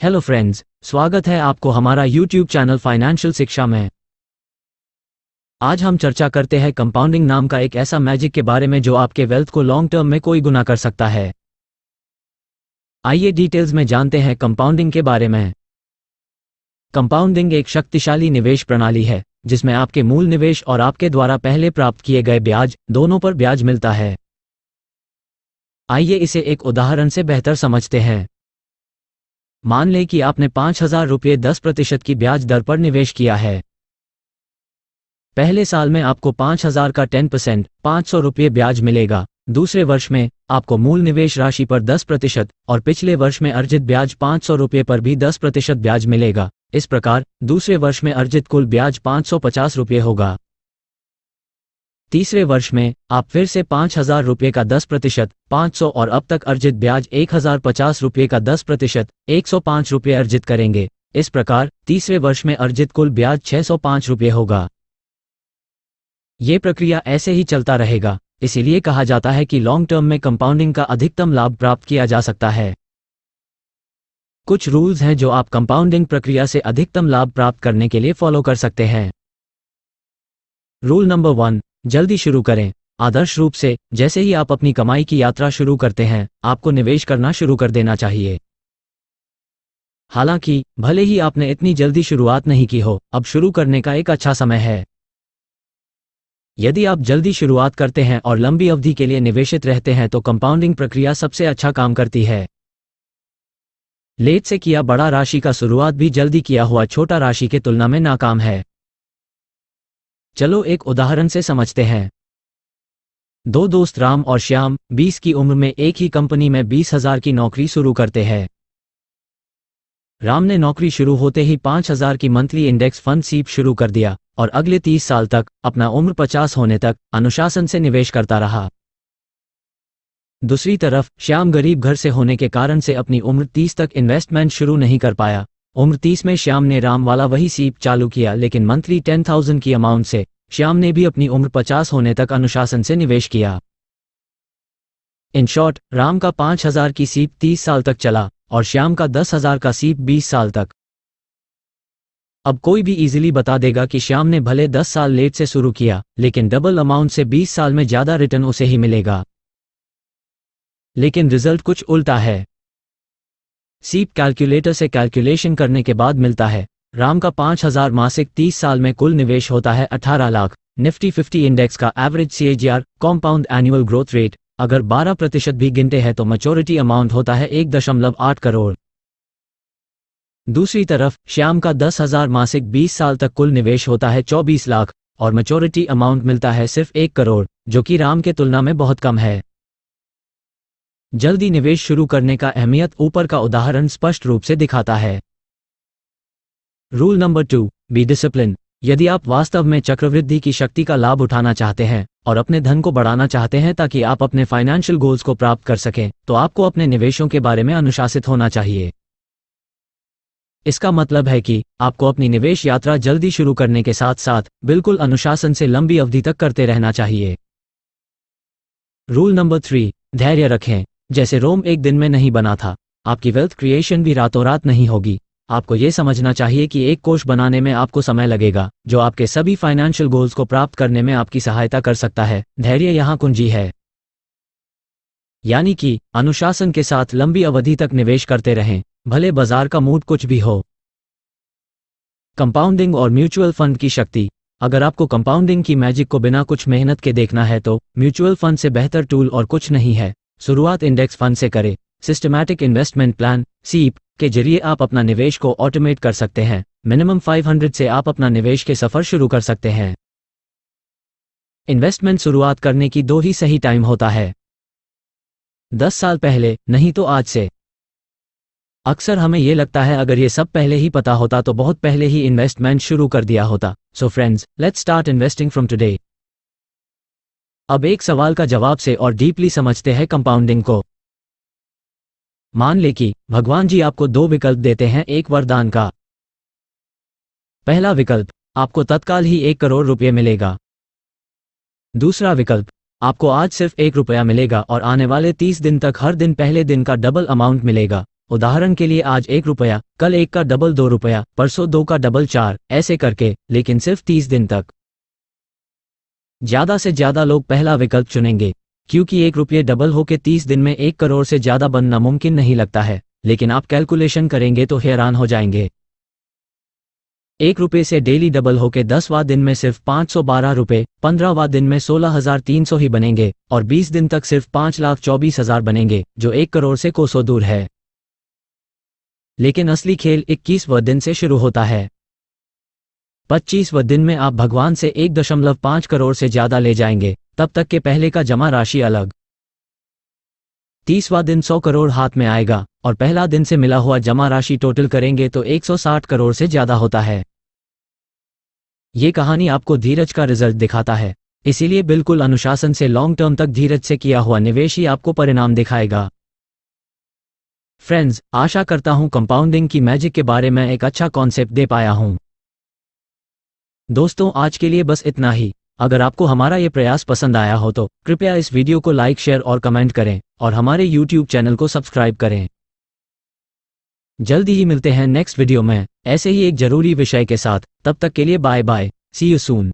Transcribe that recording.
Hello friends, स्वागत है आपको हमारा यूट्यूब चैनल फाइनेंशियल शिक्षा में। आज हम चर्चा करते हैं कंपाउंडिंग नाम का एक ऐसा मैजिक के बारे में जो आपके वेल्थ को लॉन्ग टर्म में कोई गुना कर सकता है। आइए डिटेल्स में जानते हैं कंपाउंडिंग के बारे में। कंपाउंडिंग एक शक्तिशाली निवेश प्रणाली है जिसमें आपके मूल निवेश और आपके द्वारा पहले प्राप्त किए गए ब्याज दोनों पर ब्याज मिलता है। आइए इसे एक उदाहरण से बेहतर समझते हैं। मान लें कि आपने 5,000 रुपये 10% की ब्याज दर पर निवेश किया है। पहले साल में आपको 5,000 का 10% 500 रुपये ब्याज मिलेगा। दूसरे वर्ष में आपको मूल निवेश राशि पर 10% और पिछले वर्ष में अर्जित ब्याज 500 रुपये पर भी 10% ब्याज मिलेगा। इस प्रकार दूसरे वर्ष में अर्जित कुल ब्याज 550 रुपये होगा। तीसरे वर्ष में आप फिर से 5,000 रुपये का 10%, 500 और अब तक अर्जित ब्याज 1,050 रुपये का 10%, 105 रुपये अर्जित करेंगे। इस प्रकार तीसरे वर्ष में अर्जित कुल ब्याज 605 रुपये होगा। ये प्रक्रिया ऐसे ही चलता रहेगा, इसीलिए कहा जाता है कि लॉन्ग टर्म में कंपाउंडिंग का अधिकतम लाभ प्राप्त किया जा सकता है। कुछ रूल्स हैं जो आप कंपाउंडिंग प्रक्रिया से अधिकतम लाभ प्राप्त करने के लिए फॉलो कर सकते हैं। रूल नंबर 1, जल्दी शुरू करें। आदर्श रूप से जैसे ही आप अपनी कमाई की यात्रा शुरू करते हैं, आपको निवेश करना शुरू कर देना चाहिए। हालांकि भले ही आपने इतनी जल्दी शुरुआत नहीं की हो, अब शुरू करने का एक अच्छा समय है। यदि आप जल्दी शुरुआत करते हैं और लंबी अवधि के लिए निवेशित रहते हैं तो कंपाउंडिंग प्रक्रिया सबसे अच्छा काम करती है। लेट से किया बड़ा राशि का शुरुआत भी जल्दी किया हुआ छोटा राशि के तुलना में नाकाम है। चलो एक उदाहरण से समझते हैं। दो दोस्त राम और श्याम 20 की उम्र में एक ही कंपनी में 20,000 की नौकरी शुरू करते हैं। राम ने नौकरी शुरू होते ही 5,000 की मंथली इंडेक्स फंड सीप शुरू कर दिया और अगले 30 साल तक अपना उम्र 50 होने तक अनुशासन से निवेश करता रहा। दूसरी तरफ श्याम गरीब घर से होने के कारण से अपनी उम्र 30 तक इन्वेस्टमेंट शुरू नहीं कर पाया। उम्र 30 में श्याम ने राम वाला वही सीप चालू किया, लेकिन मंथली 10,000 की अमाउंट से श्याम ने भी अपनी उम्र 50 होने तक अनुशासन से निवेश किया। इन शॉर्ट, राम का 5,000 की सीप 30 साल तक चला और श्याम का 10,000 का सीप 20 साल तक। अब कोई भी इजीली बता देगा कि श्याम ने भले 10 साल लेट से शुरू किया, लेकिन डबल अमाउंट से 20 साल में ज्यादा रिटर्न उसे ही मिलेगा। लेकिन रिजल्ट कुछ उल्टा है। सीप कैलकुलेटर से कैलकुलेशन करने के बाद मिलता है, राम का 5,000 मासिक 30 साल में कुल निवेश होता है 18 लाख। निफ्टी 50 इंडेक्स का average CAGR compound annual growth rate अगर 12% भी गिनते हैं तो मैच्योरिटी अमाउंट होता है 1.8 करोड़। दूसरी तरफ श्याम का 10,000 मासिक 20 साल तक कुल निवेश होता है 24 लाख और मैच्योरिटी अमाउंट मिलता है सिर्फ 1 करोड़, जो कि राम के तुलना में बहुत कम है। जल्दी निवेश शुरू करने का अहमियत ऊपर का उदाहरण स्पष्ट रूप से दिखाता है। Rule number 2, be discipline. यदि आप वास्तव में चक्रवृद्धि की शक्ति का लाभ उठाना चाहते हैं और अपने धन को बढ़ाना चाहते हैं ताकि आप अपने फाइनेंशियल गोल्स को प्राप्त कर सकें, तो आपको अपने निवेशों के बारे में अनुशासित होना चाहिए। इसका मतलब है कि आपको अपनी निवेश यात्रा जल्दी शुरू करने के साथ साथ बिल्कुल अनुशासन से लंबी अवधि तक करते रहना चाहिए। रूल नंबर 3, धैर्य रखें। जैसे रोम एक दिन में नहीं बना था, आपकी वेल्थ क्रिएशन भी रातों रात नहीं होगी। आपको ये समझना चाहिए कि एक कोष बनाने में आपको समय लगेगा, जो आपके सभी फाइनेंशियल गोल्स को प्राप्त करने में आपकी सहायता कर सकता है। धैर्य यहाँ कुंजी है। यानी कि अनुशासन के साथ लंबी अवधि तक निवेश करते रहें, भले बाजार का मूड कुछ भी हो। कंपाउंडिंग और म्यूचुअल फंड की शक्ति। अगर आपको कंपाउंडिंग की मैजिक को बिना कुछ मेहनत के देखना है तो म्यूचुअल फंड से बेहतर टूल और कुछ नहीं है। शुरुआत इंडेक्स फंड से करें। सिस्टमैटिक इन्वेस्टमेंट प्लान (SIP) के जरिए आप अपना निवेश को ऑटोमेट कर सकते हैं। मिनिमम 500 से आप अपना निवेश के सफर शुरू कर सकते हैं। इन्वेस्टमेंट शुरुआत करने की 2 ही सही टाइम होता है, 10 साल पहले, नहीं तो आज से। अक्सर हमें ये लगता है अगर ये सब पहले ही पता होता तो बहुत पहले ही इन्वेस्टमेंट शुरू कर दिया होता। So friends, let's start investing from today. अब एक सवाल का जवाब से और डीपली समझते हैं कंपाउंडिंग को। मान ले कि भगवान जी आपको 2 विकल्प देते हैं एक वरदान का। पहला विकल्प, आपको तत्काल ही 1 करोड़ रुपये मिलेगा। दूसरा विकल्प, आपको आज सिर्फ 1 रुपया मिलेगा और आने वाले 30 दिन तक हर दिन पहले दिन का डबल अमाउंट मिलेगा। उदाहरण के लिए आज 1 रुपया, कल 1 का डबल 2 रुपया, परसों 2 का डबल 4, ऐसे करके, लेकिन सिर्फ 30 दिन तक। ज्यादा से ज्यादा लोग पहला विकल्प चुनेंगे, क्योंकि 1 रुपये डबल होके 30 दिन में 1 करोड़ से ज्यादा बनना मुमकिन नहीं लगता है, लेकिन आप कैलकुलेशन करेंगे तो हैरान हो जाएंगे। 1 रुपये से डेली डबल होके 10वां दिन में सिर्फ 512 रुपये, 15वां दिन में 16,300 ही बनेंगे और 20 दिन तक सिर्फ 5,24,000 बनेंगे, जो 1 करोड़ से कोसों दूर है। लेकिन असली खेल 21वें दिन से शुरू होता है। 25वें दिन में आप भगवान से 1.5 करोड़ से ज्यादा ले जाएंगे, तब तक के पहले का जमा राशि अलग। 30वां दिन 100 करोड़ हाथ में आएगा और पहला दिन से मिला हुआ जमा राशि टोटल करेंगे तो 160 करोड़ से ज्यादा होता है। ये कहानी आपको धीरज का रिजल्ट दिखाता है, इसीलिए बिल्कुल अनुशासन से लॉन्ग टर्म तक धीरज से किया हुआ निवेश ही आपको परिणाम दिखाएगा। फ्रेंड्स, आशा करता हूं कंपाउंडिंग की मैजिक के बारे में एक अच्छा कॉन्सेप्ट दे पाया हूं। दोस्तों, आज के लिए बस इतना ही। अगर आपको हमारा ये प्रयास पसंद आया हो तो कृपया इस वीडियो को लाइक, शेयर और कमेंट करें और हमारे YouTube चैनल को सब्सक्राइब करें। जल्दी ही मिलते हैं नेक्स्ट वीडियो में ऐसे ही एक जरूरी विषय के साथ। तब तक के लिए bye bye, see you soon.